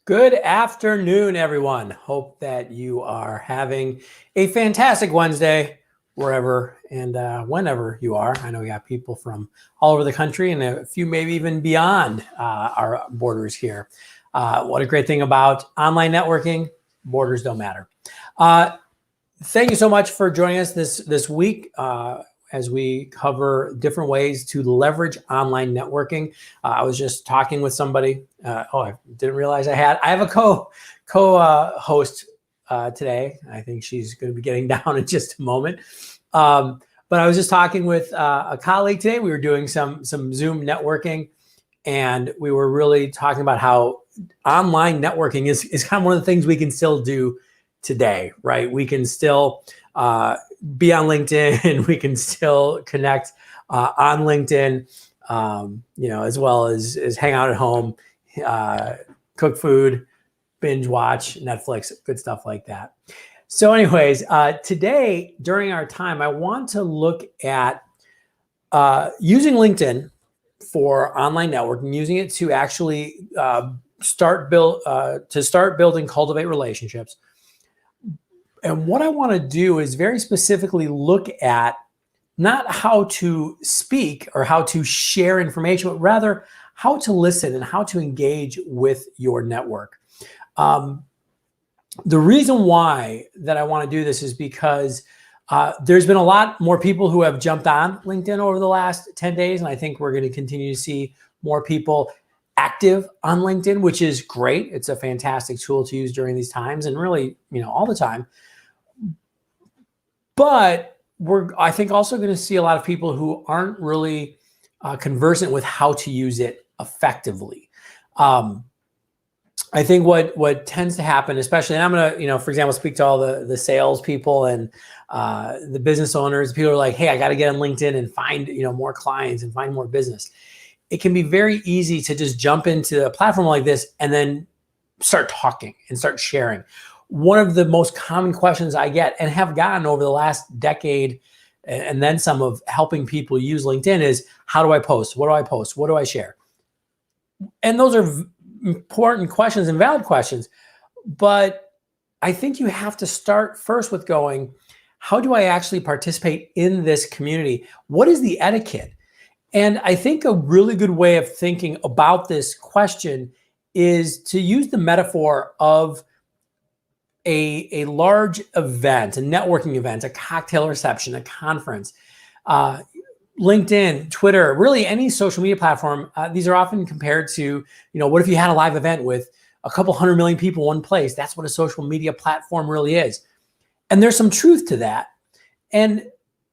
Good afternoon, everyone. Hope that you are having a fantastic Wednesday, wherever and whenever you are. I know we got people from all over the country and a few maybe even beyond our borders here. What a great thing about online networking, borders don't matter. Thank you so much for joining us this week as we cover different ways to leverage online networking. I was just talking with somebody. I didn't realize I have a co-host today. I think she's going to be getting down in just a moment. But I was just talking with a colleague today. We were doing some Zoom networking, and we were really talking about how online networking is kind of one of the things we can still do today, right? We can still be on LinkedIn. We can still connect on LinkedIn, as well as hang out at home, cook food, binge watch Netflix, good stuff like that. So anyways, today during our time, I want to look at using LinkedIn for online networking, using it to actually start building, cultivate relationships. And what I want to do is very specifically look at not how to speak or how to share information, but rather how to listen and how to engage with your network. The reason why that I want to do this is because there's been a lot more people who have jumped on LinkedIn over the last 10 days. And I think we're going to continue to see more people active on LinkedIn, which is great. It's a fantastic tool to use during these times and really, all the time. But we're, I think, also going to see a lot of people who aren't really conversant with how to use it effectively. I think what tends to happen, especially, and I'm going to, for example, speak to all the salespeople and the business owners. People are like, hey, I got to get on LinkedIn and find, more clients and find more business. It can be very easy to just jump into a platform like this and then start talking and start sharing. One of the most common questions I get and have gotten over the last decade and then some of helping people use LinkedIn is, how do I post? What do I post? What do I share? And those are important questions and valid questions. But I think you have to start first with going, how do I actually participate in this community? What is the etiquette? And I think a really good way of thinking about this question is to use the metaphor of a large event, a networking event, a cocktail reception, a conference. LinkedIn, Twitter, really any social media platform, these are often compared to, what if you had a live event with a couple 100 million people in one place? That's what a social media platform really is. And there's some truth to that. And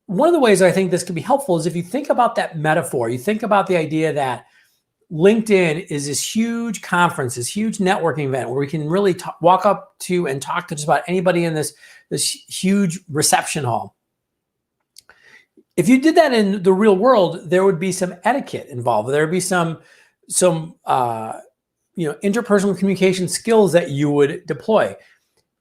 one of the ways I think this can be helpful is if you think about that metaphor, you think about the idea that LinkedIn is this huge conference, this huge networking event where we can really walk up to and talk to just about anybody in this huge reception hall. If you did that in the real world, there would be some etiquette involved. There would be some interpersonal communication skills that you would deploy.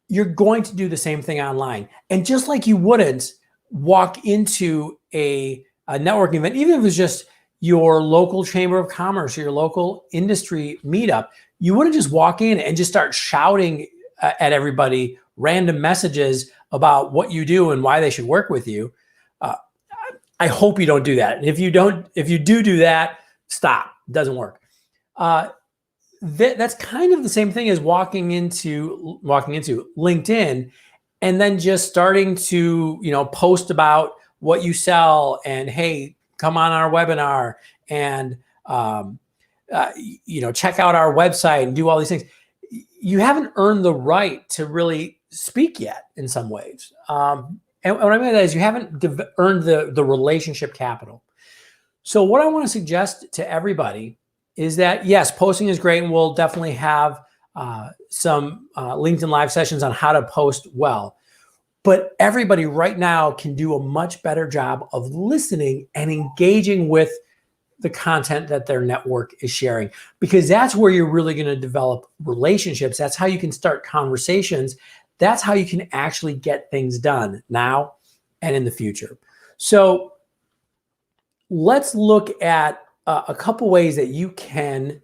You're going to do the same thing online. And just like you wouldn't walk into a networking event, even if it was just your local chamber of commerce or your local industry meetup, you wouldn't just walk in and just start shouting at everybody random messages about what you do and why they should work with you. I hope you don't do that. And if you do that, stop. It doesn't work. That's kind of the same thing as walking into LinkedIn and then just starting to, post about what you sell and, hey, come on our webinar and, check out our website and do all these things. You haven't earned the right to really speak yet in some ways. And what I mean by that is you haven't earned the relationship capital. So what I want to suggest to everybody is that, yes, posting is great, and we'll definitely have some LinkedIn Live sessions on how to post well. But everybody right now can do a much better job of listening and engaging with the content that their network is sharing, because that's where you're really going to develop relationships. That's how you can start conversations. That's how you can actually get things done now and in the future. So let's look at a couple ways that you can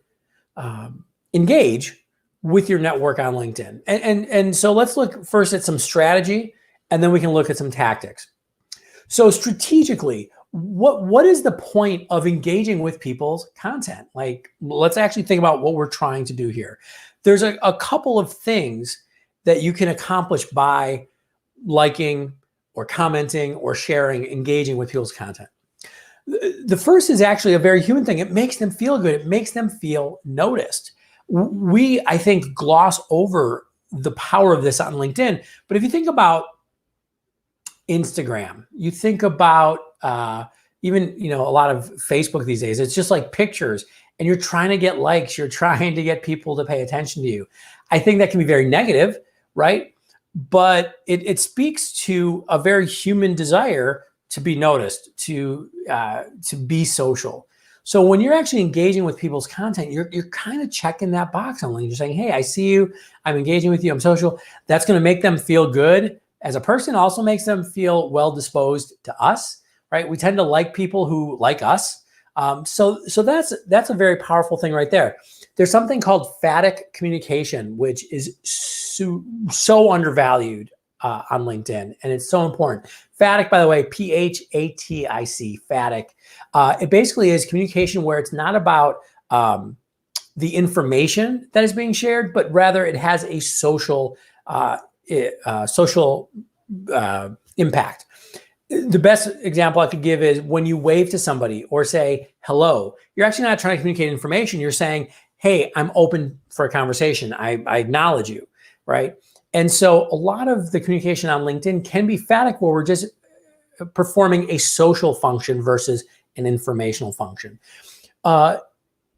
engage with your network on LinkedIn. And so let's look first at some strategy, and then we can look at some tactics. So strategically, what is the point of engaging with people's content? Like, let's actually think about what we're trying to do here. There's a couple of things that you can accomplish by liking or commenting or sharing, engaging with people's content. The first is actually a very human thing. It makes them feel good. It makes them feel noticed. We, I think, gloss over the power of this on LinkedIn. But if you think about Instagram, you think about even, a lot of Facebook these days, it's just like pictures, and you're trying to get likes, you're trying to get people to pay attention to you. I think that can be very negative, right? But it speaks to a very human desire to be noticed, to be social. So when you're actually engaging with people's content, you're kind of checking that box on LinkedIn. You're saying, hey, I see you, I'm engaging with you, I'm social. That's going to make them feel good as a person, also makes them feel well disposed to us, right? We tend to like people who like us. So that's a very powerful thing right there. There's something called phatic communication, which is so undervalued on LinkedIn, and it's so important. Phatic, by the way, P-H-A-T-I-C, phatic. It basically is communication where it's not about the information that is being shared, but rather it has a social impact. The best example I could give is when you wave to somebody or say hello, you're actually not trying to communicate information. You're saying, hey, I'm open for a conversation. I acknowledge you, right? And so a lot of the communication on LinkedIn can be phatic, where we're just performing a social function versus an informational function.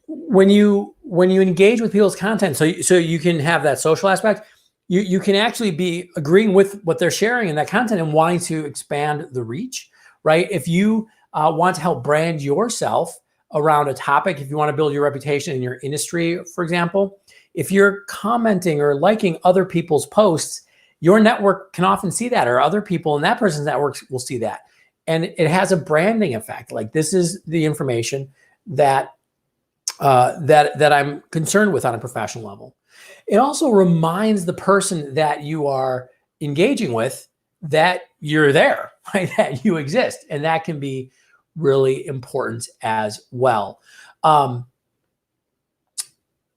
When you engage with people's content, so you can have that social aspect, you can actually be agreeing with what they're sharing in that content and wanting to expand the reach, right? If you want to help brand yourself around a topic, if you want to build your reputation in your industry, for example, if you're commenting or liking other people's posts, your network can often see that, or other people in that person's network will see that. And it has a branding effect. Like, this is the information that that I'm concerned with on a professional level. It also reminds the person that you are engaging with that you're there, right? That you exist. And that can be really important as well.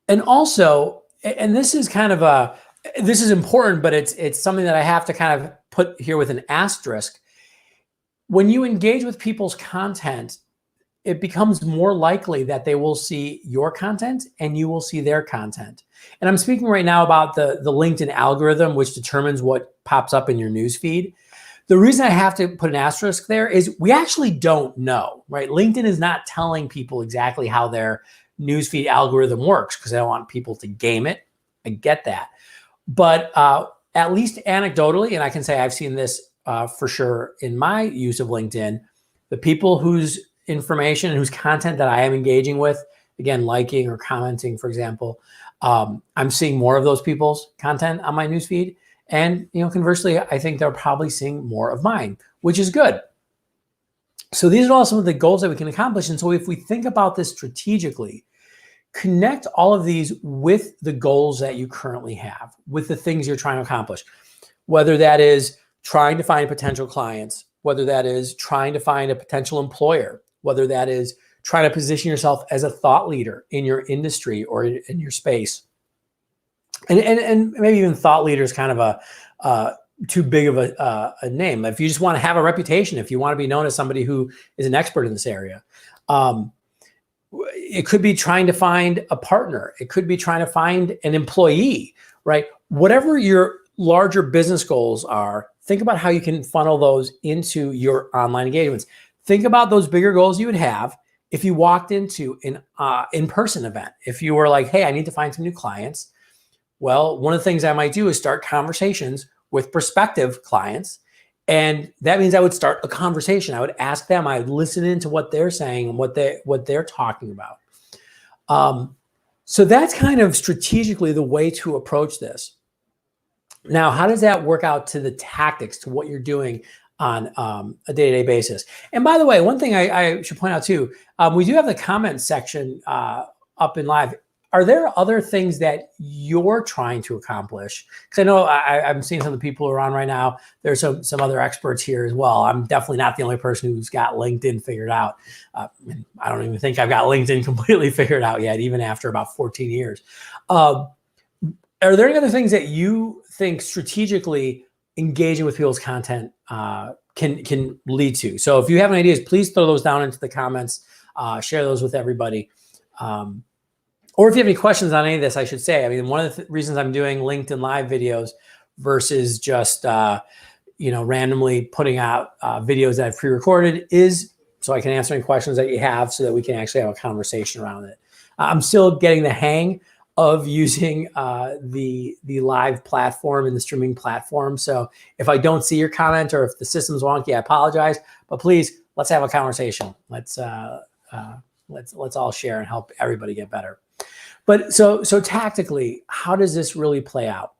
And also, and this is kind of this is important, but it's something that I have to kind of put here with an asterisk. When you engage with people's content, it becomes more likely that they will see your content and you will see their content. And I'm speaking right now about the LinkedIn algorithm, which determines what pops up in your newsfeed. The reason I have to put an asterisk there is we actually don't know, right? LinkedIn is not telling people exactly how their newsfeed algorithm works, because I don't want people to game it. I get that. But at least anecdotally, and I can say I've seen this for sure in my use of LinkedIn, the people whose information and whose content that I am engaging with, again, liking or commenting, for example, I'm seeing more of those people's content on my newsfeed. And, conversely, I think they're probably seeing more of mine, which is good. So these are all some of the goals that we can accomplish. And so if we think about this strategically, connect all of these with the goals that you currently have, with the things you're trying to accomplish, whether that is trying to find potential clients, whether that is trying to find a potential employer, whether that is trying to position yourself as a thought leader in your industry or in your space. And maybe even thought leader is kind of a too big of a name. If you just want to have a reputation, if you want to be known as somebody who is an expert in this area, it could be trying to find a partner. It could be trying to find an employee, right? Whatever your larger business goals are, think about how you can funnel those into your online engagements. Think about those bigger goals you would have if you walked into an in-person event. If you were like, hey, I need to find some new clients. Well, one of the things I might do is start conversations with prospective clients. And that means I would start a conversation. I would ask them, I would listen into what they're saying and what they're talking about. So that's kind of strategically the way to approach this. Now, how does that work out to the tactics, to what you're doing on a day-to-day basis? And by the way, one thing I should point out too, we do have the comment section up in live. are there other things that you're trying to accomplish? Because I know I'm seeing some of the people who are on right now. There's some other experts here as well. I'm definitely not the only person who's got LinkedIn figured out. I don't even think I've got LinkedIn completely figured out yet, even after about 14 years. Are there any other things that you think strategically engaging with people's content can lead to? So if you have any ideas, please throw those down into the comments, share those with everybody. Or if you have any questions on any of this, I should say, I mean, one of the reasons I'm doing LinkedIn Live videos versus just, randomly putting out videos that I've pre-recorded is so I can answer any questions that you have so that we can actually have a conversation around it. I'm still getting the hang of using the live platform and the streaming platform. So if I don't see your comment or if the system's wonky, I apologize, but please, let's have a conversation. Let's all share and help everybody get better. But so tactically, how does this really play out?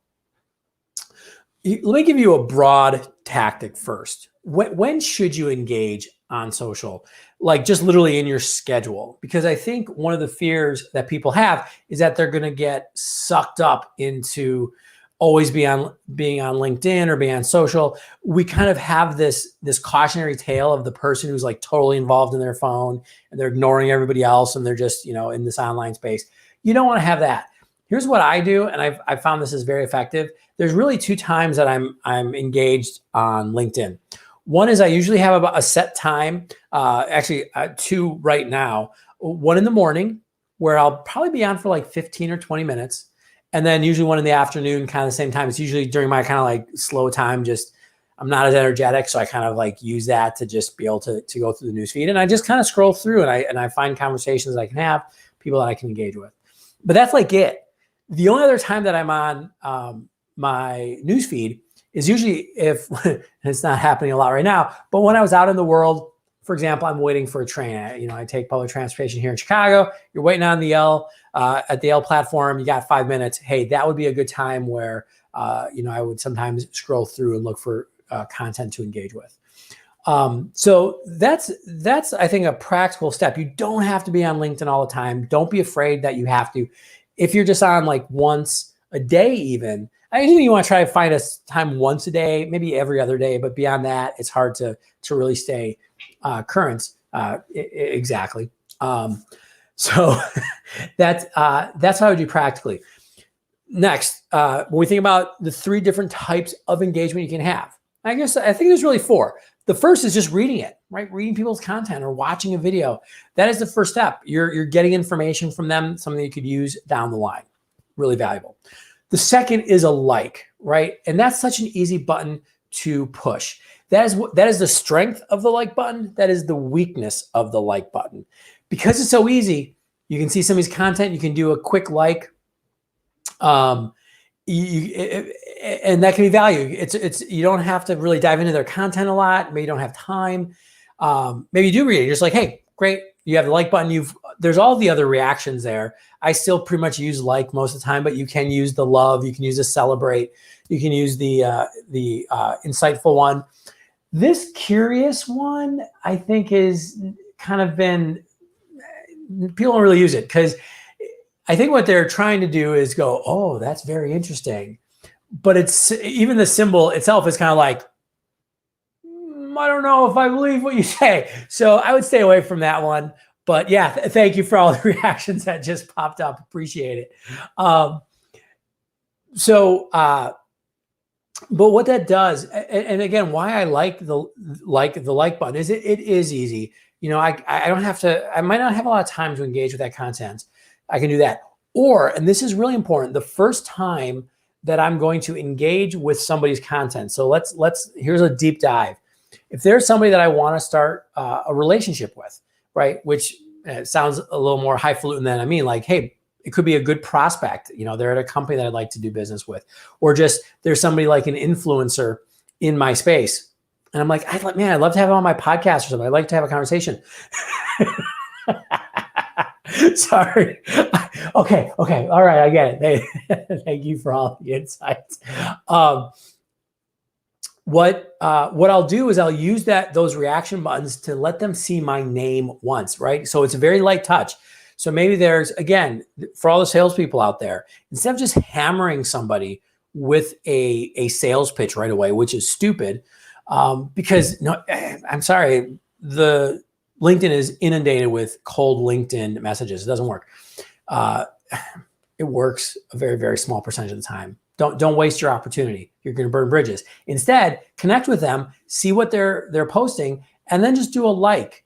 Let me give you a broad tactic first. When should you engage on social? Like just literally in your schedule? Because I think one of the fears that people have is that they're going to get sucked up into always being on LinkedIn or being on social. We kind of have this cautionary tale of the person who's like totally involved in their phone and they're ignoring everybody else and they're just, in this online space. You don't want to have that. Here's what I do, and I've found this is very effective. There's really two times that I'm engaged on LinkedIn. One is I usually have about a set time, actually two right now. One in the morning where I'll probably be on for like 15 or 20 minutes. And then usually one in the afternoon, kind of the same time. It's usually during my kind of like slow time, just I'm not as energetic. So I kind of like use that to just be able to go through the newsfeed. And I just kind of scroll through and I find conversations I can have, people that I can engage with. But that's like it. The only other time that I'm on my newsfeed is usually if, and it's not happening a lot right now, but when I was out in the world, for example, I'm waiting for a train. I take public transportation here in Chicago. You're waiting on the L at the L platform. You got 5 minutes. Hey, that would be a good time where, I would sometimes scroll through and look for content to engage with. So that's, I think, a practical step. You don't have to be on LinkedIn all the time. Don't be afraid that you have to. If you're just on like once a day, even, I think you want to try to find a time once a day, maybe every other day, but beyond that, it's hard to really stay current. Exactly. So that's how I do practically. Next, when we think about the 3 different types of engagement you can have, I think there's really 4. The first is just reading it, right? Reading people's content or watching a video. That is the first step. You're getting information from them, something you could use down the line. Really valuable. The second is a like, right? And that's such an easy button to push. That is the strength of the like button. That is the weakness of the like button. Because it's so easy, you can see somebody's content, you can do a quick like. And that can be value. It's you don't have to really dive into their content a lot. Maybe you don't have time. Maybe you do read it. You're just like, hey, great. You have the like button. There's all the other reactions there. I still pretty much use like most of the time, but you can use the love. You can use the celebrate. You can use the insightful one. This curious one, I think, is kind of been, people don't really use it because I think what they're trying to do is go, oh, that's very interesting. But it's even the symbol itself is kind of like, I don't know if I believe what you say. So I would stay away from that one. But yeah, thank you for all the reactions that just popped up. Appreciate it. But what that does, and again, why I like the like button is it is easy. I don't have to, I might not have a lot of time to engage with that content. I can do that. Or, and this is really important, the first time that I'm going to engage with somebody's content. So here's a deep dive. If there's somebody that I want to start a relationship with, right? Which sounds a little more highfalutin than I mean, like, hey, it could be a good prospect. They're at a company that I'd like to do business with, or just there's somebody like an influencer in my space. And I'm like, I'd love to have him on my podcast or something. I'd like to have a conversation. Sorry. Okay. All right. I get it. Thank you for all the insights. What I'll do is I'll use those reaction buttons to let them see my name once, right? So it's a very light touch. So maybe there's, again, for all the salespeople out there, instead of just hammering somebody with a sales pitch right away, which is stupid, because no, I'm sorry, the LinkedIn is inundated with cold LinkedIn messages. It doesn't work. It works a very, very small percentage of the time. Don't waste your opportunity. You're going to burn bridges. Instead, connect with them, see what they're posting, and then just do a like.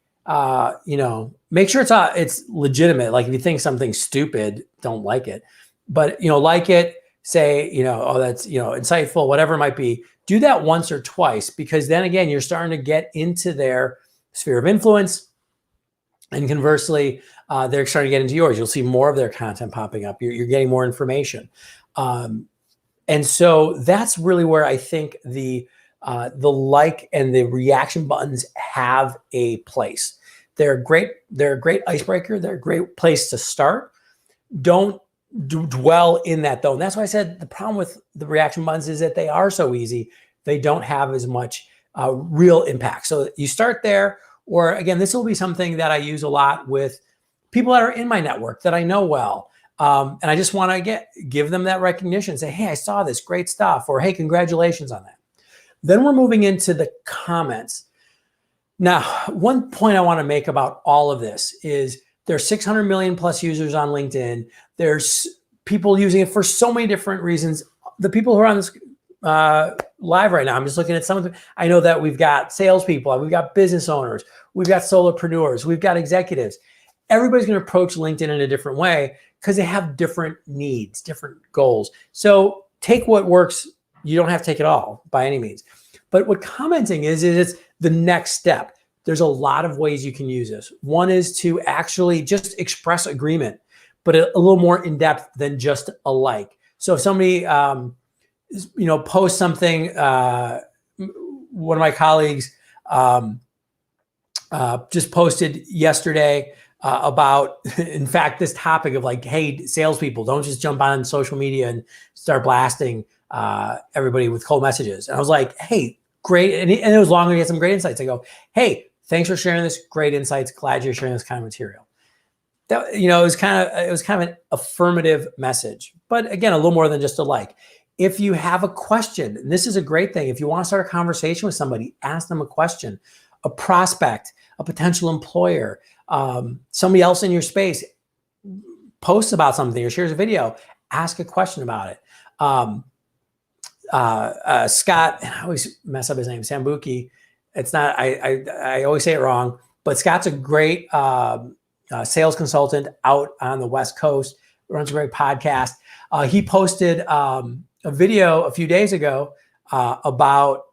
Make sure it's legitimate. Like if you think something's stupid, don't like it. But like it, say, oh, that's insightful, whatever it might be. Do that once or twice, because then again, you're starting to get into their sphere of influence. And conversely, they're starting to get into yours. You'll see more of their content popping up. You're getting more information. And so that's really where I think the like and the reaction buttons have a place. They're great. They're a great icebreaker. They're a great place to start. Don't dwell in that though. And that's why I said the problem with the reaction buttons is that they are so easy. They don't have as much real impact. So you start there, or again, this will be something that I use a lot with people that are in my network that I know well. And I just want to give them that recognition, say, hey, I saw this great stuff, or hey, congratulations on that. Then we're moving into the comments. Now, one point I want to make about all of this is there's 600 million plus users on LinkedIn. There's people using it for so many different reasons. The people who are on this live right now, I'm just looking at some of them. I know that we've got salespeople, we've got business owners, we've got solopreneurs, we've got executives. Everybody's going to approach LinkedIn in a different way because they have different needs, different goals. So take what works. You don't have to take it all by any means. But what commenting is it's the next step. There's a lot of ways you can use this. One is to actually just express agreement, but a little more in depth than just a like. So if somebody, posts something, one of my colleagues just posted yesterday about, in fact, this topic of like, hey, salespeople, don't just jump on social media and start blasting everybody with cold messages. And I was like, hey, great. And it was long, and he had some great insights. I go, hey, thanks for sharing this, great insights. Glad you're sharing this kind of material. That, it was kind of an affirmative message, but again, a little more than just a like. If you have a question, and this is a great thing. If you want to start a conversation with somebody, ask them a question. A prospect, a potential employer, somebody else in your space posts about something or shares a video, ask a question about it. Scott, I always mess up his name, Sambuki. It's not, I always say it wrong, but Scott's a great sales consultant out on the West Coast, runs a great podcast. He posted a video a few days ago about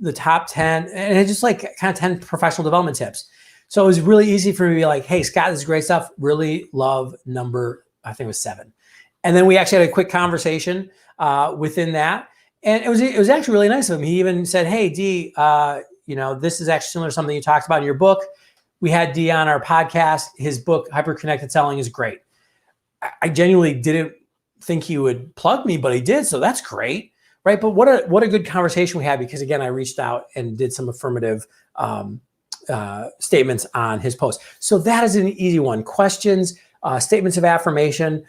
the top 10, and it's just like kind of 10 professional development tips. So it was really easy for me to be like, hey, Scott, this is great stuff. Really love number, I think it was 7. And then we actually had a quick conversation within that. And it was actually really nice of him. He even said, hey, D, this is actually similar to something you talked about in your book. We had D on our podcast. His book, Hyper-Connected Selling, is great. I genuinely didn't think he would plug me, but he did. So that's great. Right. But what a good conversation we had, because again, I reached out and did some affirmative statements on his post. So that is an easy one. Questions, statements of affirmation,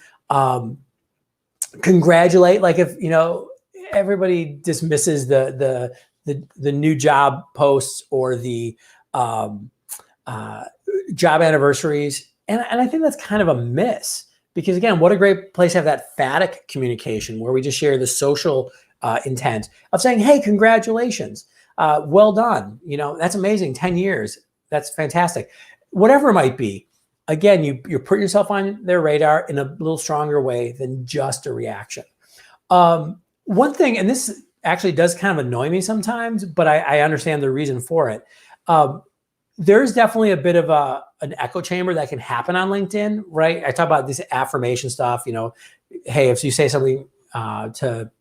congratulate. Like if, everybody dismisses the new job posts or the job anniversaries. And I think that's kind of a miss, because again, what a great place to have that phatic communication where we just share the social intent of saying, hey, congratulations. Well done. That's amazing. 10 years. That's fantastic. Whatever it might be. Again, you're putting yourself on their radar in a little stronger way than just a reaction. One thing, and this actually does kind of annoy me sometimes, but I understand the reason for it. There's definitely a bit of an echo chamber that can happen on LinkedIn, right? I talk about this affirmation stuff, hey, if you say something to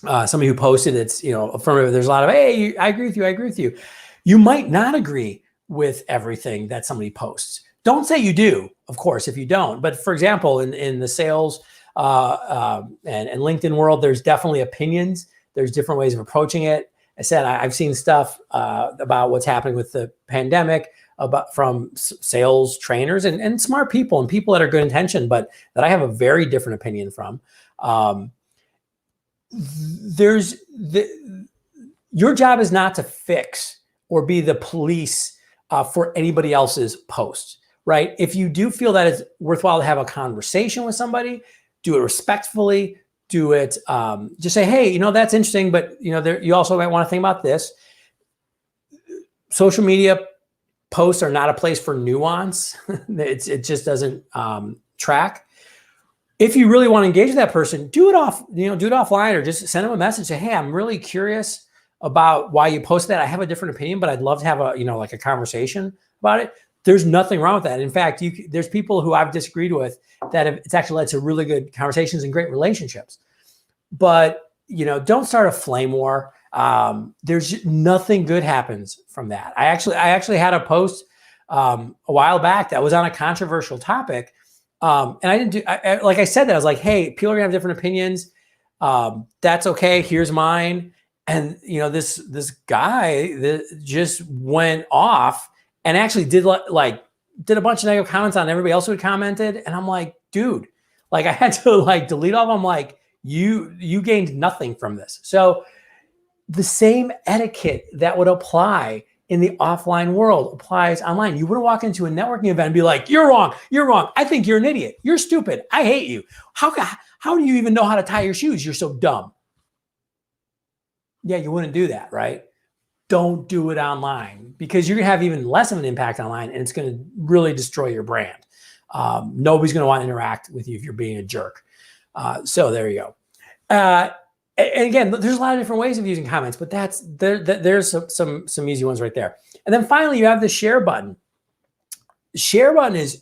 somebody who posted, it's, affirmative. There's a lot of, hey, I agree with you. I agree with you. You might not agree with everything that somebody posts. Don't say you do, of course, if you don't. But for example, in the sales and LinkedIn world, there's definitely opinions. There's different ways of approaching it. I said, I've seen stuff about what's happening with the pandemic, from sales trainers and smart people and people that are good intentioned, but that I have a very different opinion from. Your job is not to fix or be the police for anybody else's posts, right? If you do feel that it's worthwhile to have a conversation with somebody, do it respectfully, do it, just say, hey, that's interesting, but you also might want to think about this. Social media posts are not a place for nuance. It just doesn't track. If you really want to engage with that person, do it offline, or just send them a message. Say, hey, I'm really curious about why you posted that. I have a different opinion, but I'd love to have a conversation about it. There's nothing wrong with that. In fact, there's people who I've disagreed with that it's actually led to really good conversations and great relationships. But don't start a flame war. There's nothing good happens from that. I actually had a post a while back that was on a controversial topic, and I didn't do. Like I said that I was like, hey, people are gonna have different opinions. That's okay. Here's mine. And this guy that just went off and actually did a bunch of negative comments on everybody else who had commented. And I'm like, dude, I had to delete all of them. I'm like, you gained nothing from this. So the same etiquette that would apply in the offline world applies online. You wouldn't walk into a networking event and be like, you're wrong. I think you're an idiot. You're stupid. I hate you. How do you even know how to tie your shoes? You're so dumb. Yeah, you wouldn't do that, right? Don't do it online, because you're gonna have even less of an impact online, and it's gonna really destroy your brand. Nobody's gonna want to interact with you if you're being a jerk. So there you go. And again, there's a lot of different ways of using comments, but there's some easy ones right there. And then finally, you have the share button. Share button is,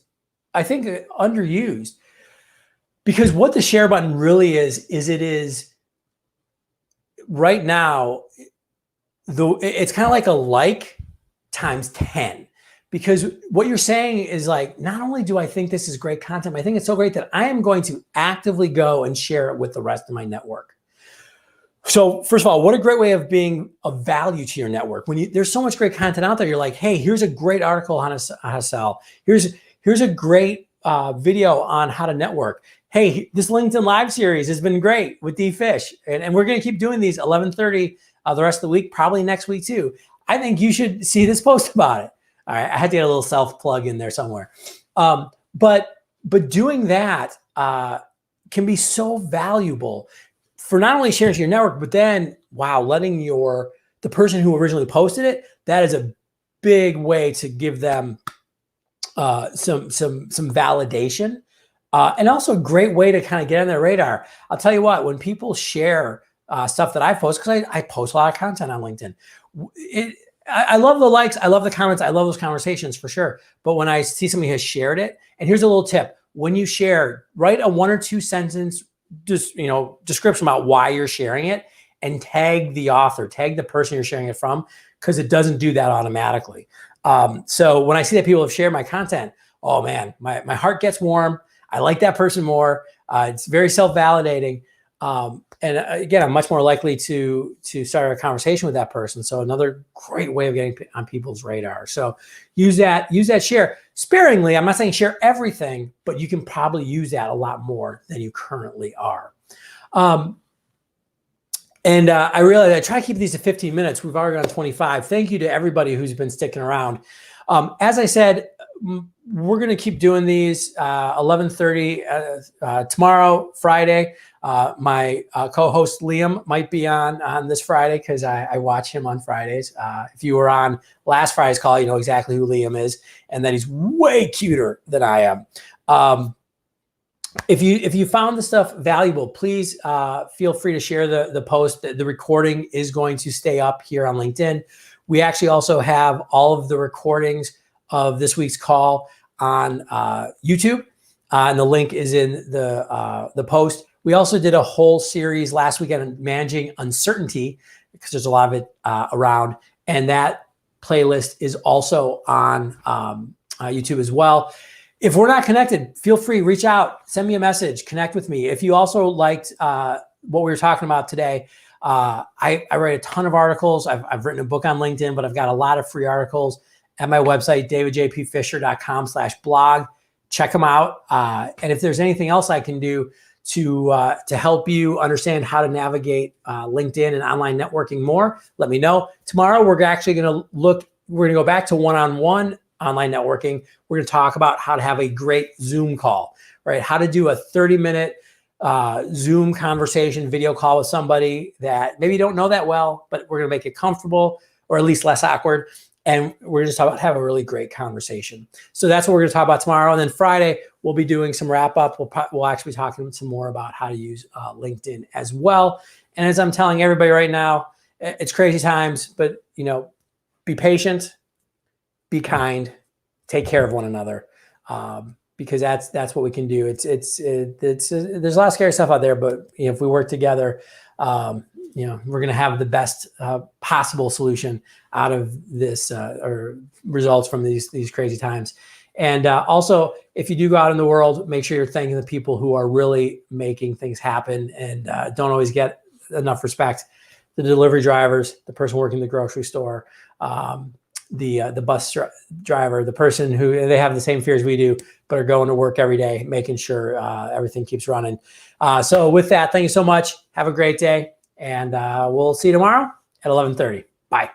I think, underused, because what the share button really is it is right now, it's kind of like a like times 10, because what you're saying is not only do I think this is great content, but I think it's so great that I am going to actively go and share it with the rest of my network. So first of all, what a great way of being of value to your network. When there's so much great content out there, you're like, hey, here's a great article on how to sell. Here's a great video on how to network. Hey, this LinkedIn Live series has been great with D Fish. And we're going to keep doing these 11:30 the rest of the week, probably next week too. I think you should see this post about it. All right, I had to get a little self-plug in there somewhere. But doing that can be so valuable for not only sharing to your network, but then, wow, letting the person who originally posted it, that is a big way to give them some validation. And also a great way to kind of get on their radar. I'll tell you what, when people share stuff that I post, because I post a lot of content on LinkedIn, I love the likes, I love the comments, I love those conversations for sure. But when I see somebody has shared it, and here's a little tip: when you share, write a 1 or 2 sentence description about why you're sharing it, and tag the author, tag the person you're sharing it from, because it doesn't do that automatically. So when I see that people have shared my content, oh man, my heart gets warm. I like that person more. It's very self-validating. And again, I'm much more likely to start a conversation with that person. So another great way of getting on people's radar. So use that share sparingly. I'm not saying share everything, but you can probably use that a lot more than you currently are. And I realize I try to keep these to 15 minutes. We've already gone 25. Thank you to everybody who's been sticking around. As I said, we're going to keep doing these 11:30 tomorrow, Friday. My co-host Liam might be on this Friday, because I watch him on Fridays. If you were on last Friday's call, you know exactly who Liam is, and that he's way cuter than I am. If you found the stuff valuable, please feel free to share the post. The recording is going to stay up here on LinkedIn. We actually also have all of the recordings of this week's call on YouTube, and the link is in the post. We also did a whole series last weekend on managing uncertainty, because there's a lot of it around, and that playlist is also on YouTube as well. If we're not connected, feel free, reach out, send me a message, connect with me. If you also liked what we were talking about today, I write a ton of articles. I've written a book on LinkedIn, but I've got a lot of free articles. at my website, davidjpfisher.com/blog. Check them out. And if there's anything else I can do to help you understand how to navigate LinkedIn and online networking more, let me know. Tomorrow, we're actually going to go back to one-on-one online networking. We're going to talk about how to have a great Zoom call, right? How to do a 30-minute Zoom conversation, video call with somebody that maybe you don't know that well, but we're going to make it comfortable or at least less awkward. And we're just about to have a really great conversation. So that's what we're going to talk about tomorrow. And then Friday, we'll be doing some wrap up. We'll actually be talking some more about how to use LinkedIn as well. And as I'm telling everybody right now, it's crazy times, but be patient, be kind, take care of one another, because that's what we can do. There's a lot of scary stuff out there, but if we work together, we're going to have the best possible solution out of this or results from these crazy times. And also, if you do go out in the world, make sure you're thanking the people who are really making things happen and don't always get enough respect. The delivery drivers, the person working in the grocery store, the bus driver, the person who they have the same fears we do, but are going to work every day, making sure everything keeps running. So with that, thank you so much. Have a great day. And we'll see you tomorrow at 11:30. Bye.